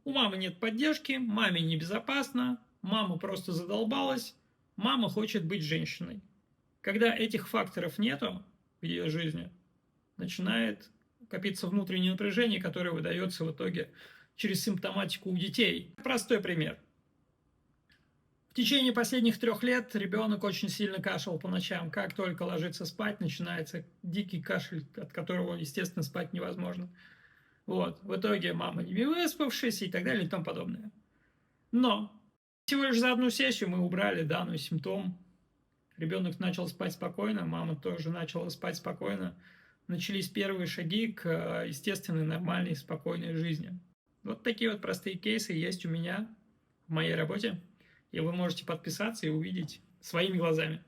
У мамы нет поддержки, маме небезопасно, мама просто задолбалась, мама хочет быть женщиной. Когда этих факторов нету в ее жизни, начинает копиться внутреннее напряжение, которое выдается в итоге через симптоматику у детей. Простой пример. В течение последних 3 лет ребенок очень сильно кашлял по ночам. Как только ложится спать, начинается дикий кашель, от которого, естественно, спать невозможно. Вот. В итоге мама не выспавшись и так далее и тому подобное. Но всего лишь за одну сессию мы убрали данный симптом. Ребенок начал спать спокойно, мама тоже начала спать спокойно. Начались первые шаги к естественной, нормальной, спокойной жизни. Вот такие вот простые кейсы есть у меня в моей работе. И вы можете подписаться и увидеть своими глазами.